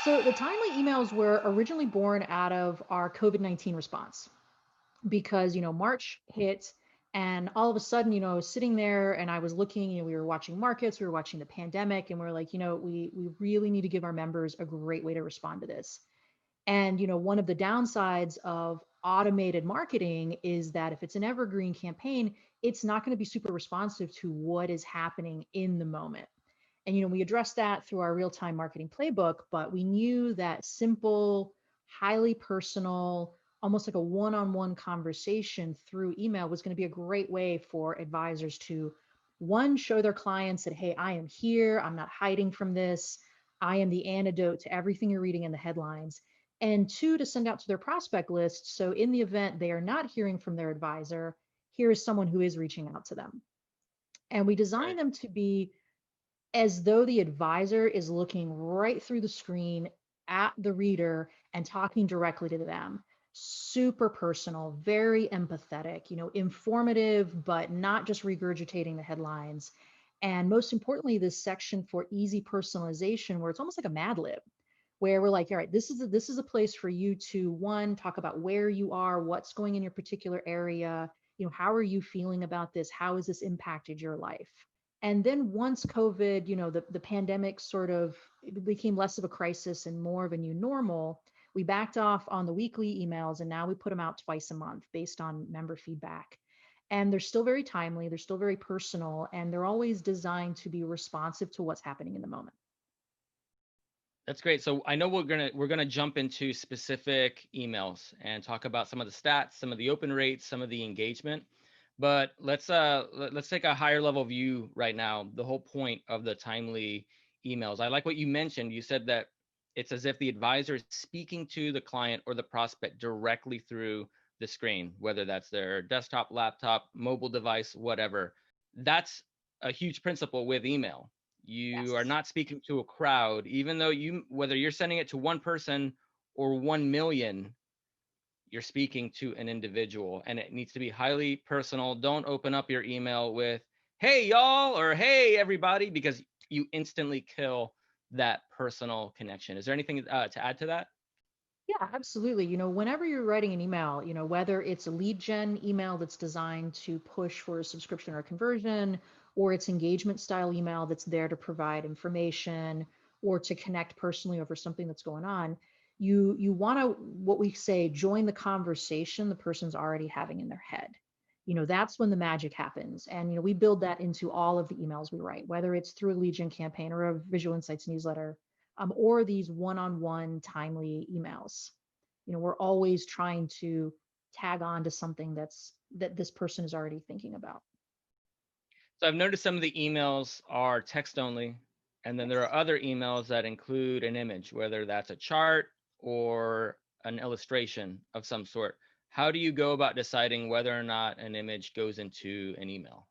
So the timely emails were originally born out of our COVID-19 response because, March hit and all of a sudden, I was sitting there and I was looking, we were watching markets, we were watching the pandemic, and we are like, we really need to give our members a great way to respond to this. And, one of the downsides of automated marketing is that if it's an evergreen campaign, it's not going to be super responsive to what is happening in the moment. And, we addressed that through our real-time marketing playbook, but we knew that simple, highly personal, almost like a one-on-one conversation through email was going to be a great way for advisors to, one, show their clients that, hey, I am here, I'm not hiding from this, I am the antidote to everything you're reading in the headlines. And two, to send out to their prospect list. So in the event they are not hearing from their advisor, here is someone who is reaching out to them. And we Right. designed them to be as though the advisor is looking right through the screen at the reader and talking directly to them. Super personal, very empathetic, informative, but not just regurgitating the headlines. And most importantly, this section for easy personalization, where it's almost like a Mad Lib, where we're like, all right, this is a place for you to, one, talk about where you are, what's going in your particular area, how are you feeling about this, how has this impacted your life. And then once COVID, the pandemic sort of became less of a crisis and more of a new normal, we backed off on the weekly emails and now we put them out twice a month based on member feedback. And they're still very timely, they're still very personal, and they're always designed to be responsive to what's happening in the moment. That's great. So I know we're gonna jump into specific emails and talk about some of the stats, some of the open rates, some of the engagement. But let's take a higher level view right now. The whole point of the timely emails. I like what you mentioned. You said that it's as if the advisor is speaking to the client or the prospect directly through the screen, whether that's their desktop, laptop, mobile device, whatever. That's a huge principle with email. You are Yes. not speaking to a crowd, even though whether you're sending it to one person or 1 million, you're speaking to an individual, and it needs to be highly personal. Don't open up your email with, hey, y'all, or hey, everybody, because you instantly kill that personal connection. Is there anything to add to that? Yeah, absolutely. Whenever you're writing an email, whether it's a lead gen email that's designed to push for a subscription or conversion, or it's engagement style email that's there to provide information or to connect personally over something that's going on, you want to, what we say, join the conversation the person's already having in their head. That's when the magic happens. And we build that into all of the emails we write, whether it's through a lead gen campaign or a Visual Insights newsletter, or these one-on-one timely emails. We're always trying to tag on to something that this person is already thinking about. So I've noticed some of the emails are text only, and then there Yes. are other emails that include an image, whether that's a chart or an illustration of some sort. How do you go about deciding whether or not an image goes into an email?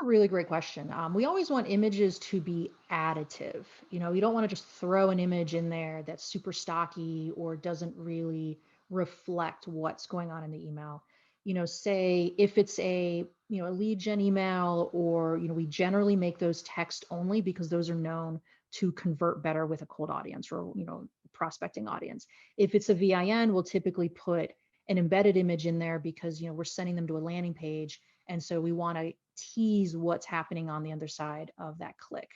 A really great question. We always want images to be additive. You don't want to just throw an image in there that's super stocky or doesn't really reflect what's going on in the email. Say if it's a lead gen email, or, we generally make those text only because those are known to convert better with a cold audience or, prospecting audience. If it's a VIN, we'll typically put an embedded image in there because, we're sending them to a landing page. And so we want to tease what's happening on the other side of that click.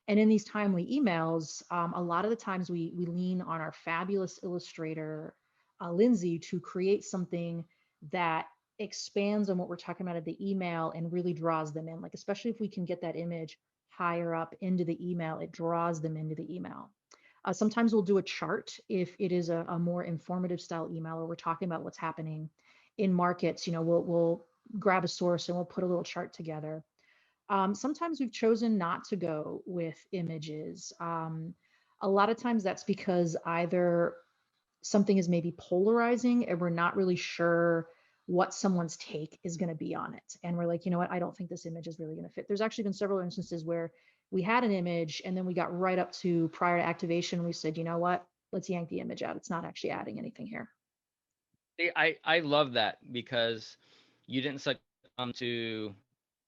And in these timely emails, a lot of the times we lean on our fabulous illustrator, Lindsay, to create something that expands on what we're talking about at the email and really draws them in. Like, especially if we can get that image higher up into the email, it draws them into the email. Sometimes we'll do a chart if it is a more informative style email, or we're talking about what's happening in markets. We'll grab a source and we'll put a little chart together. Sometimes we've chosen not to go with images. A lot of times that's because either something is maybe polarizing and we're not really sure what someone's take is going to be on it. And we're like, what, I don't think this image is really going to fit. There's actually been several instances where we had an image and then we got right up to prior to activation. And we said, you know what, let's yank the image out. It's not actually adding anything here. See, I love that because you didn't succumb to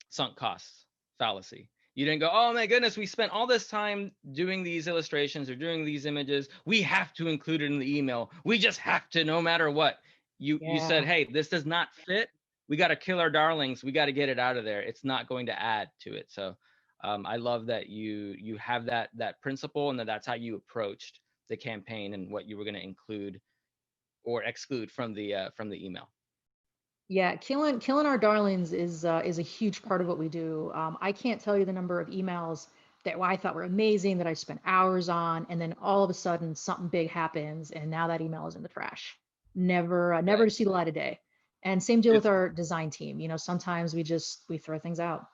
sunk costs fallacy. You didn't go, oh my goodness, we spent all this time doing these illustrations or doing these images. We have to include it in the email. We just have to, no matter what. You said, Yeah. hey, this does not fit. We got to kill our darlings. We got to get it out of there. It's not going to add to it. So I love that you have that principle, and that's how you approached the campaign and what you were going to include or exclude from the email. Yeah, killing our darlings is a huge part of what we do. I can't tell you the number of emails that I thought were amazing that I spent hours on, and then all of a sudden something big happens, and now that email is in the trash, never Right. to see the light of day. And same deal with It's, our design team. Sometimes we throw things out.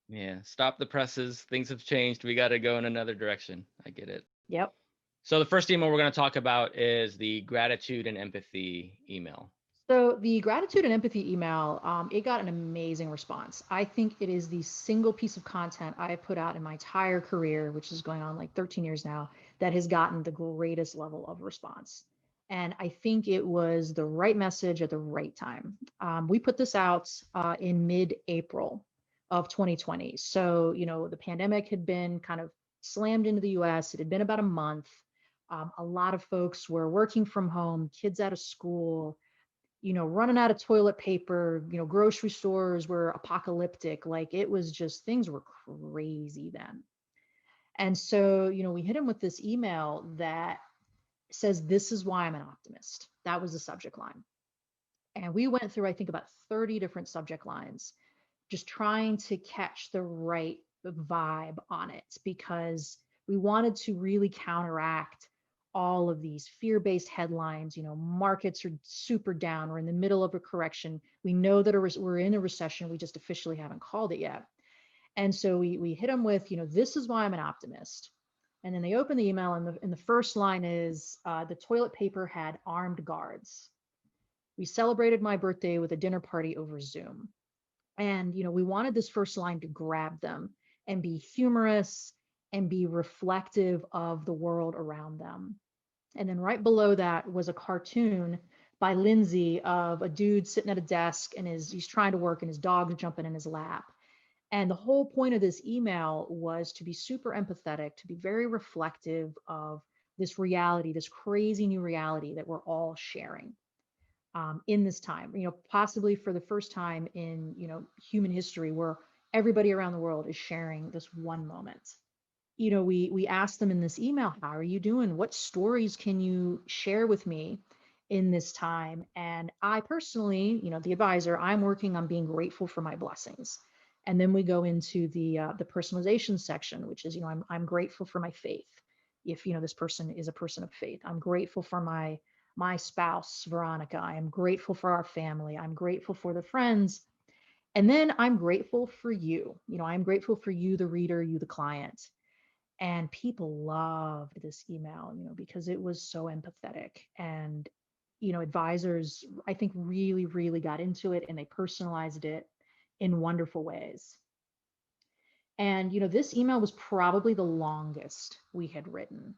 yeah. Stop the presses. Things have changed. We got to go in another direction. I get it. Yep. So the first email we're going to talk about is the gratitude and empathy email. So the gratitude and empathy email, it got an amazing response. I think it is the single piece of content I have put out in my entire career, which is going on like 13 years now, that has gotten the greatest level of response. And I think it was the right message at the right time. We put this out in mid-April of 2020. So, the pandemic had been kind of slammed into the US. It had been about a month. A lot of folks were working from home, kids out of school, running out of toilet paper, grocery stores were apocalyptic. Like it was just, things were crazy then. And so, we hit him with this email that says, "This is why I'm an optimist." That was the subject line. And we went through, I think, about 30 different subject lines, just trying to catch the right vibe on it because we wanted to really counteract all of these fear-based headlines. Markets are super down. We're in the middle of a correction. We know that we're in a recession. We just officially haven't called it yet. And so we hit them with, "This is why I'm an optimist." And then they open the email, and the first line is, "The toilet paper had armed guards. We celebrated my birthday with a dinner party over Zoom." And, we wanted this first line to grab them and be humorous and be reflective of the world around them. And then right below that was a cartoon by Lindsay of a dude sitting at a desk, and he's trying to work and his dog's jumping in his lap. And the whole point of this email was to be super empathetic, to be very reflective of this reality, this crazy new reality that we're all sharing in this time, possibly for the first time in, human history, where everybody around the world is sharing this one moment. We asked them in this email, "How are you doing? What stories can you share with me in this time?" And I personally, the advisor, I'm working on being grateful for my blessings. And then we go into the personalization section, which is, I'm grateful for my faith. If this person is a person of faith, I'm grateful for my spouse, Veronica. I am grateful for our family. I'm grateful for the friends. And then I'm grateful for you. I'm grateful for you, the reader, you, the client. And people loved this email, because it was so empathetic. And, advisors, I think, really, really got into it, and they personalized it in wonderful ways. And, this email was probably the longest we had written.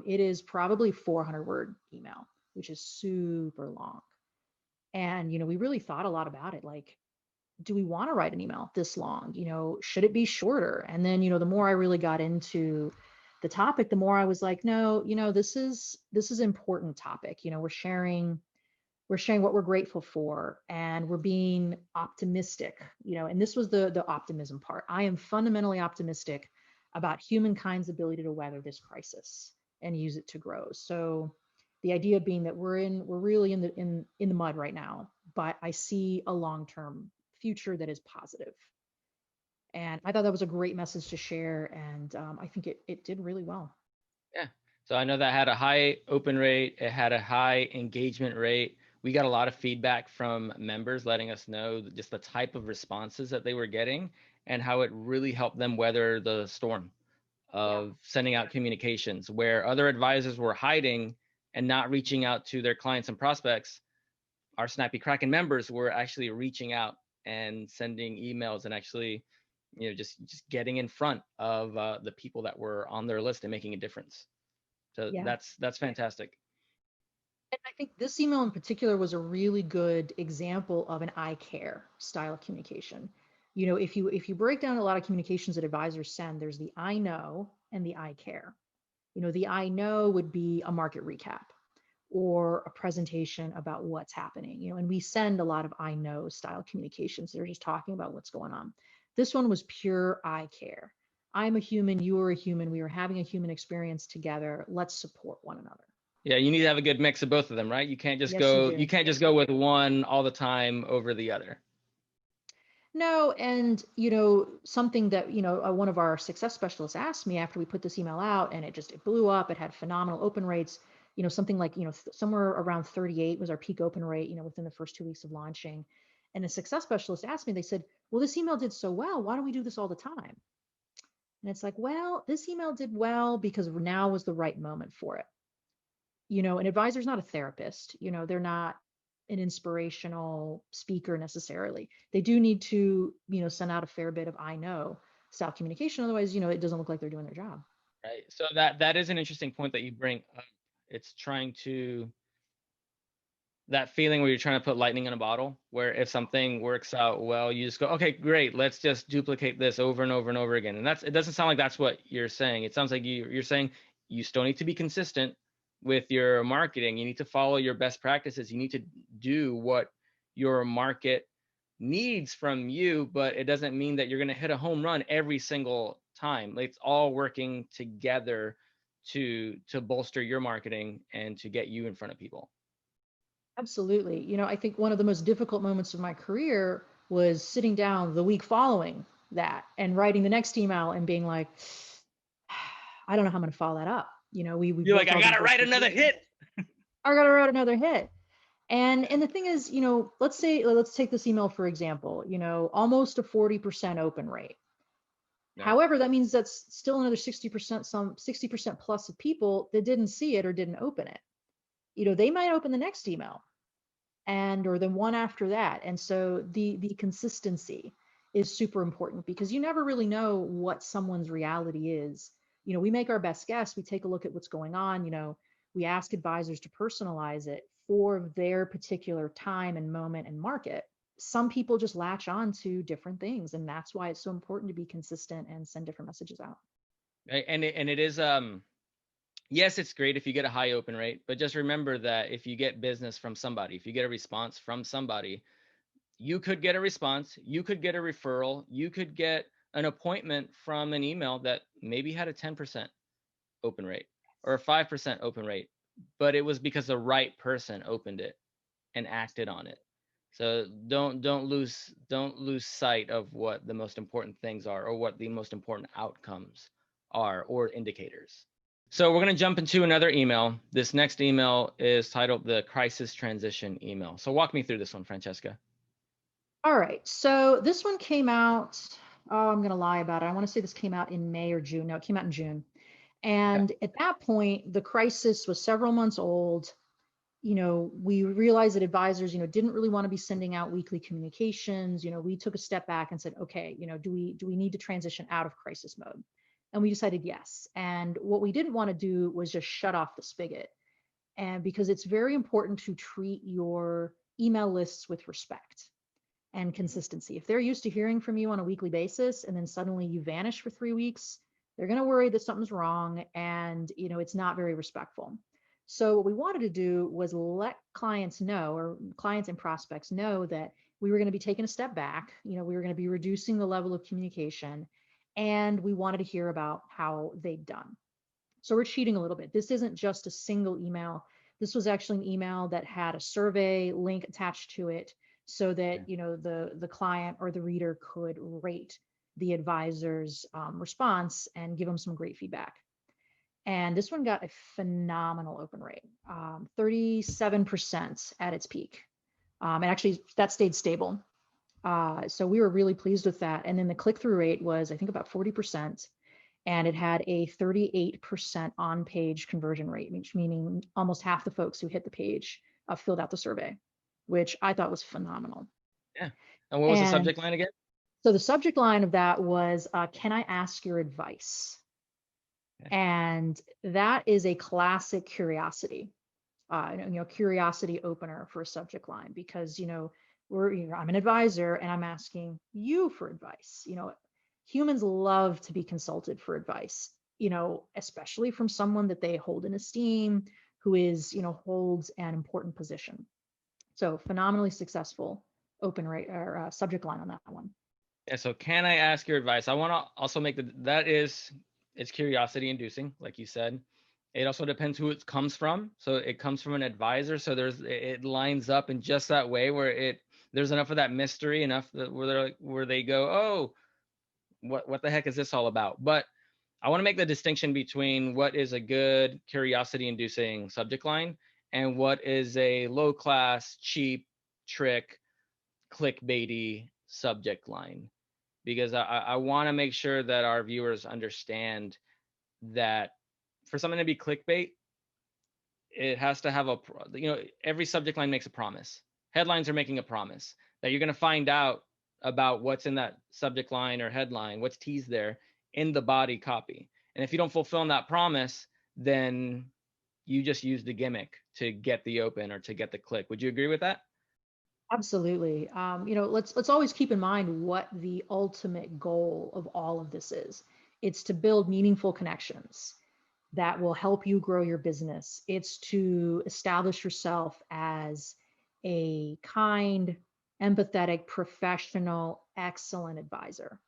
It is probably 400-word email, which is super long. And, we really thought a lot about it. Like, do we want to write an email this long? Should it be shorter? And then, the more I really got into the topic, the more I was like, no, this is important topic. We're sharing what we're grateful for, and we're being optimistic. And this was the optimism part. I am fundamentally optimistic about humankind's ability to weather this crisis and use it to grow. So the idea being that we're really in the mud right now, but I see a long-term future that is positive. And I thought that was a great message to share, and I think it did really well. Yeah. So I know that had a high open rate. It had a high engagement rate. We got a lot of feedback from members letting us know just the type of responses that they were getting and how it really helped them weather the storm Yeah. of sending out communications where other advisors were hiding and not reaching out to their clients and prospects. Our Snappy Kraken members were actually reaching out and sending emails and actually, just getting in front of the people that were on their list and making a difference. So Yeah. that's fantastic. And I think this email in particular was a really good example of an "I care" style of communication. If you break down a lot of communications that advisors send, there's the I know and the I care. The I know would be a market recap or a presentation about what's happening, and we send a lot of I know style communications. They're just talking about what's going on. This one was pure I care. I'm a human, you are a human, we are having a human experience together. Let's support one another. Yeah, you need to have a good mix of both of them, right? You can't just Yes, you go do. you can't just go with one all the time over the other. No, and something that one of our success specialists asked me after we put this email out, and it blew up. It had phenomenal open rates. Something like somewhere around 38 was our peak open rate. Within the first 2 weeks of launching, and a success specialist asked me. They said, "Well, this email did so well. Why don't we do this all the time?" And it's like, well, this email did well because now was the right moment for it. An advisor's not a therapist. They're not an inspirational speaker necessarily. They do need to, send out a fair bit of I know style communication. Otherwise, it doesn't look like they're doing their job. Right. So that is an interesting point that you bring up. It's trying to that feeling where you're trying to put lightning in a bottle, where if something works out well, you just go, okay, great, let's just duplicate this over and over and over again. And it doesn't sound like that's what you're saying. It sounds like you're saying you still need to be consistent with your marketing. You need to follow your best practices. You need to do what your market needs from you, but it doesn't mean that you're going to hit a home run every single time. It's all working together to bolster your marketing and to get you in front of people. Absolutely. I think one of the most difficult moments of my career was sitting down the week following that and writing the next email and being like, I don't know how I'm going to follow that up. We You're like, built I all these gotta write another expectations. hit. I got to write another hit. And the thing is, let's take this email for example, almost a 40% open rate. Right. However, that means that's still another 60%, some 60% plus of people that didn't see it or didn't open it. They might open the next email or the one after that. And so the consistency is super important because you never really know what someone's reality is. We make our best guess, we take a look at what's going on, we ask advisors to personalize it for their particular time and moment and market. Some people just latch on to different things, and that's why it's so important to be consistent and send different messages out. Right. And it is yes, it's great if you get a high open rate, but just remember that if you get business from somebody, if you get a response from somebody, you could get a response, you could get a referral, you could get an appointment from an email that maybe had a 10% open rate or a 5% open rate, but it was because the right person opened it and acted on it. So don't lose sight of what the most important things are or what the most important outcomes are or indicators. So we're going to jump into another email. This next email is titled the crisis transition email. So walk me through this one, Francesca. All right. So this one came out, oh, I'm going to lie about it. I want to say this came out in May or June. No, it came out in June. Okay. And at that point, the crisis was several months old. We realized that advisors, didn't really want to be sending out weekly communications. We took a step back and said, okay, do we need to transition out of crisis mode? And we decided yes. And what we didn't want to do was just shut off the spigot. And because it's very important to treat your email lists with respect and consistency. If they're used to hearing from you on a weekly basis and then suddenly you vanish for 3 weeks, they're going to worry that something's wrong and it's not very respectful. So what we wanted to do was let clients know, or clients and prospects know, that we were going to be taking a step back. We were going to be reducing the level of communication, and we wanted to hear about how they'd done. So we're cheating a little bit. This isn't just a single email. This was actually an email that had a survey link attached to it so that, the client or the reader could rate the advisor's response and give them some great feedback. And this one got a phenomenal open rate, 37% at its peak. And actually that stayed stable. So we were really pleased with that. And then the click-through rate was, I think, about 40%. And it had a 38% on-page conversion rate, which meaning almost half the folks who hit the page filled out the survey, which I thought was phenomenal. Yeah. And what was the And subject line again? so the subject line of that was, can I ask your advice? Okay. And that is a classic curiosity, curiosity opener for a subject line, because, I'm an advisor and I'm asking you for advice. Humans love to be consulted for advice, especially from someone that they hold in esteem, who is, holds an important position. So phenomenally successful open rate or subject line on that one. Yeah, so can I ask your advice? I want to also make it's curiosity inducing, like you said. It also depends who it comes from. So it comes from an advisor, so it lines up in just that way where there's enough of that mystery, enough that where they go, oh, what the heck is this all about? But I want to make the distinction between what is a good curiosity inducing subject line and what is a low class, cheap, trick, clickbaity subject line, because I want to make sure that our viewers understand that for something to be clickbait, it has to have every subject line makes a promise. Headlines are making a promise that you're going to find out about what's in that subject line or headline, what's teased there in the body copy. And if you don't fulfill that promise, then you just use the gimmick to get the open or to get the click. Would you agree with that? Absolutely. Let's always keep in mind what the ultimate goal of all of this is. It's to build meaningful connections that will help you grow your business. It's to establish yourself as a kind, empathetic, professional, excellent advisor.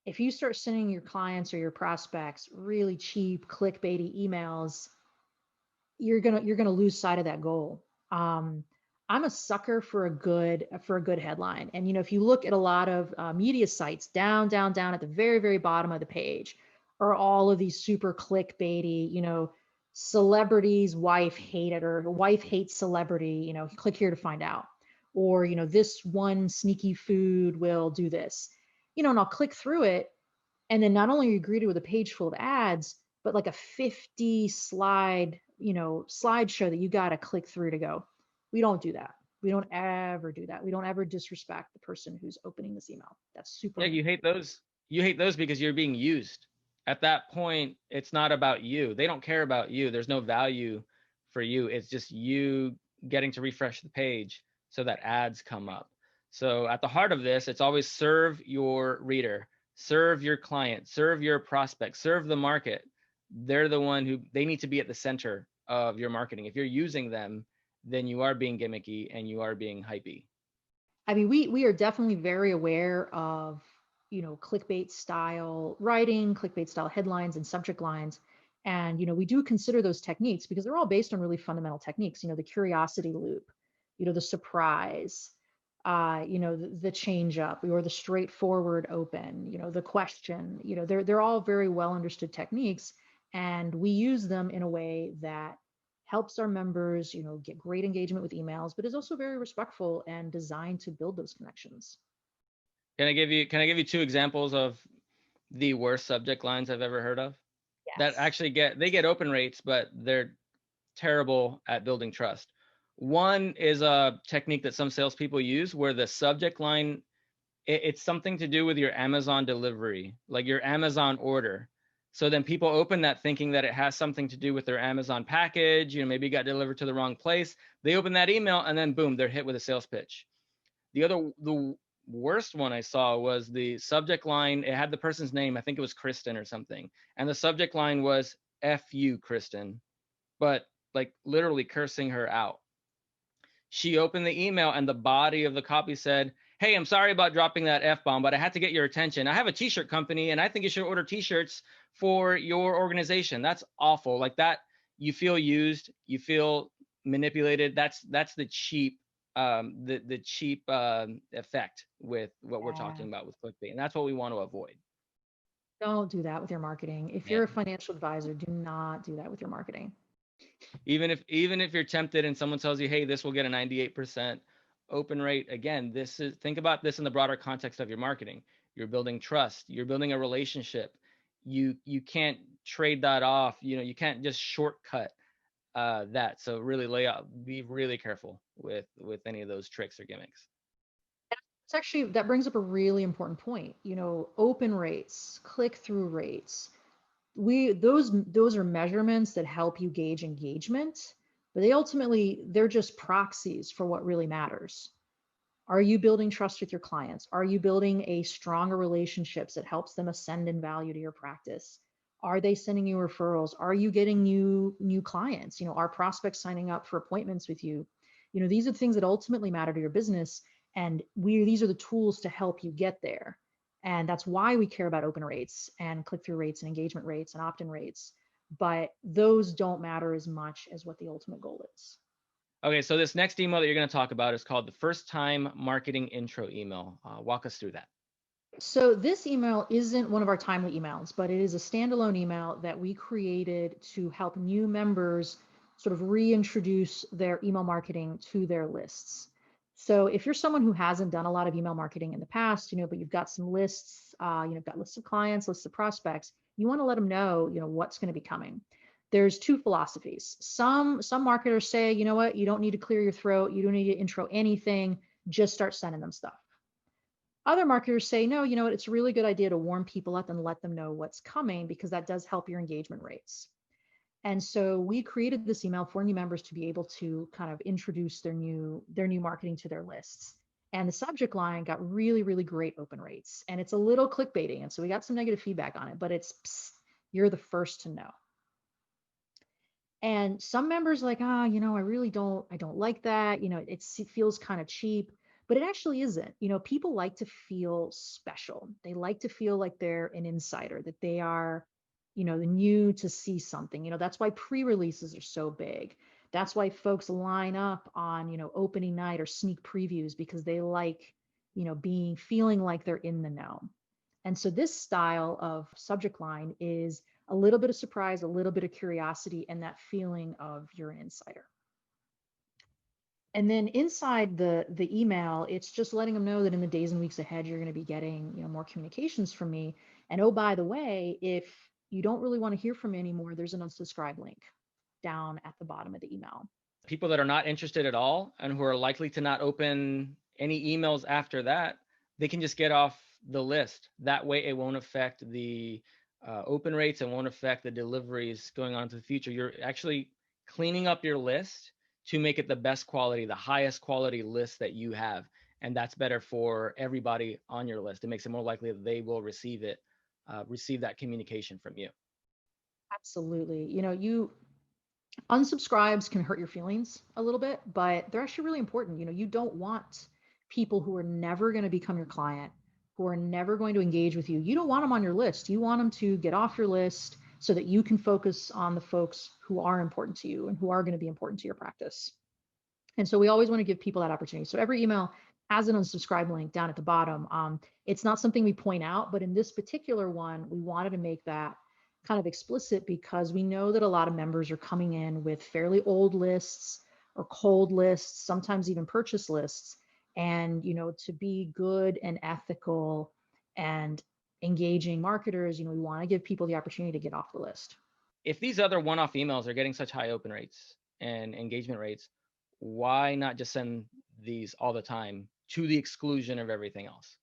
If you start sending your clients or your prospects really cheap, clickbaity emails, you're gonna lose sight of that goal. I'm a sucker for a good headline, and if you look at a lot of media sites, down at the very very bottom of the page, are all of these super clickbaity, celebrities wife hated or wife hates celebrity, click here to find out, or this one sneaky food will do this, and I'll click through it, and then not only are you greeted with a page full of ads, but like a 50 slide, slideshow that you got to click through to go. We don't do that. We don't ever do that. We don't ever disrespect the person who's opening this email. That's super Yeah, you important. hate those. You hate those because you're being used. At that point, it's not about you. They don't care about you. There's no value for you. It's just you getting to refresh the page so that ads come up. So at the heart of this, it's always serve your reader, serve your client, serve your prospect, serve the market. They're the one who they need to be at the center of your marketing. If you're using them, then you are being gimmicky and you are being hypey. I mean, we are definitely very aware of, clickbait style writing, clickbait style headlines and subject lines. And, we do consider those techniques because they're all based on really fundamental techniques, the curiosity loop, the surprise, the change up or the straightforward open, the question, they're all very well understood techniques. And we use them in a way that helps our members, get great engagement with emails, but is also very respectful and designed to build those connections. Can I give you two examples of the worst subject lines I've ever heard of that Yes. actually get open rates, but they're terrible at building trust? One is a technique that some salespeople use where the subject line, it's something to do with your Amazon delivery, like your Amazon order. So then people open that thinking that it has something to do with their Amazon package, maybe it got delivered to the wrong place. They open that email and then boom, they're hit with a sales pitch. The worst one I saw was the subject line. It had the person's name. I think it was Kristen or something. And the subject line was F you, Kristen, but like literally cursing her out. She opened the email and the body of the copy said, "Hey, I'm sorry about dropping that F-bomb, but I had to get your attention. I have a t-shirt company and I think you should order t-shirts for your organization." That's awful. Like that, you feel used, you feel manipulated. That's the cheap the cheap effect with what we're Yeah. talking about with clickbait. And that's what we want to avoid. Don't do that with your marketing. If Yeah. you're a financial advisor, do not do that with your marketing. Even if you're tempted and someone tells you, hey, this will get a 98% open rate, again, think about this in the broader context of your marketing. You're building trust, you're building a relationship. You can't trade that off. You can't just shortcut that. So really be really careful with any of those tricks or gimmicks. It's actually, that brings up a really important point. Open rates, click-through rates. Those are measurements that help you gauge engagement, but they're just proxies for what really matters. Are you building trust with your clients? Are you building a stronger relationships that helps them ascend in value to your practice? Are they sending you referrals? Are you getting new clients? Are prospects signing up for appointments with you? These are the things that ultimately matter to your business, and these are the tools to help you get there. And that's why we care about open rates and click-through rates and engagement rates and opt-in rates. But those don't matter as much as what the ultimate goal is. Okay, so this next email that you're going to talk about is called the first time marketing intro email. Walk us through that. So this email isn't one of our timely emails, but it is a standalone email that we created to help new members sort of reintroduce their email marketing to their lists. So if you're someone who hasn't done a lot of email marketing in the past, but you've got some lists, you've got lists of clients, lists of prospects, you want to let them know, what's going to be coming. There's two philosophies. Some marketers say, you know what, you don't need to clear your throat, you don't need to intro anything, just start sending them stuff. Other marketers say, no, you know what, it's a really good idea to warm people up and let them know what's coming because that does help your engagement rates. And so we created this email for new members to be able to kind of introduce their new marketing to their lists. And the subject line got really, really great open rates. And it's a little clickbaiting. And so we got some negative feedback on it, but it's, psst, you're the first to know. And some members like, I really I don't like that. It feels kind of cheap, but it actually isn't. People like to feel special. They like to feel like they're an insider, that they are, the new to see something. That's why pre-releases are so big. That's why folks line up on, opening night or sneak previews because they like, feeling like they're in the know. And so this style of subject line is a little bit of surprise, a little bit of curiosity, and that feeling of you're an insider. And then inside the email, it's just letting them know that in the days and weeks ahead, you're going to be getting, more communications from me. And oh, by the way, if you don't really want to hear from me anymore, there's an unsubscribe link down at the bottom of the email. People that are not interested at all and who are likely to not open any emails after that, they can just get off the list. That way it won't affect the open rates and won't affect the deliveries going on to the future. You're actually cleaning up your list to make it the best quality, the highest quality list that you have. And that's better for everybody on your list. It makes it more likely that they will receive that communication from you. Absolutely. Unsubscribes can hurt your feelings a little bit, but they're actually really important. You don't want people who are never going to become your client, who are never going to engage with you. You don't want them on your list. You want them to get off your list so that you can focus on the folks who are important to you and who are going to be important to your practice. And so we always want to give people that opportunity. So every email has an unsubscribe link down at the bottom. It's not something we point out, but in this particular one, we wanted to make that kind of explicit because we know that a lot of members are coming in with fairly old lists or cold lists, sometimes even purchase lists. And, to be good and ethical and engaging marketers, we want to give people the opportunity to get off the list. If these other one-off emails are getting such high open rates and engagement rates, why not just send these all the time to the exclusion of everything else?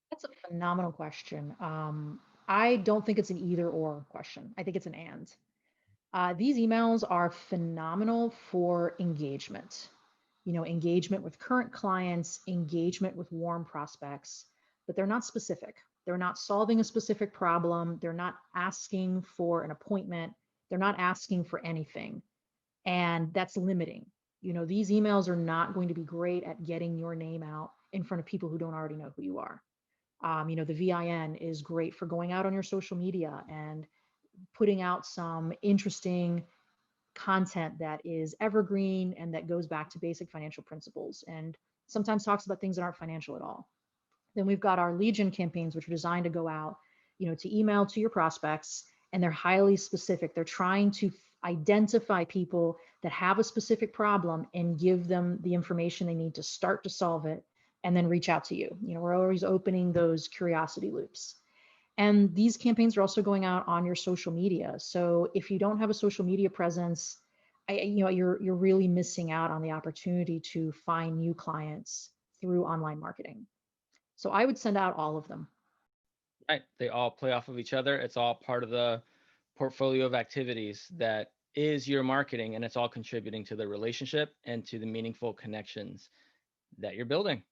That's a phenomenal question. I don't think it's an either or question. I think it's an and. These emails are phenomenal for engagement. Engagement with current clients, engagement with warm prospects, but they're not specific. They're not solving a specific problem. They're not asking for an appointment. They're not asking for anything. And that's limiting. These emails are not going to be great at getting your name out in front of people who don't already know who you are. The VIN is great for going out on your social media and putting out some interesting content that is evergreen and that goes back to basic financial principles and sometimes talks about things that aren't financial at all. Then we've got our Legion campaigns, which are designed to go out, to email to your prospects, and they're highly specific. They're trying to identify people that have a specific problem and give them the information they need to start to solve it and then reach out to you. We're always opening those curiosity loops. And these campaigns are also going out on your social media. So if you don't have a social media presence, you're really missing out on the opportunity to find new clients through online marketing. So I would send out all of them. Right. They all play off of each other. It's all part of the portfolio of activities that is your marketing, and it's all contributing to the relationship and to the meaningful connections that you're building.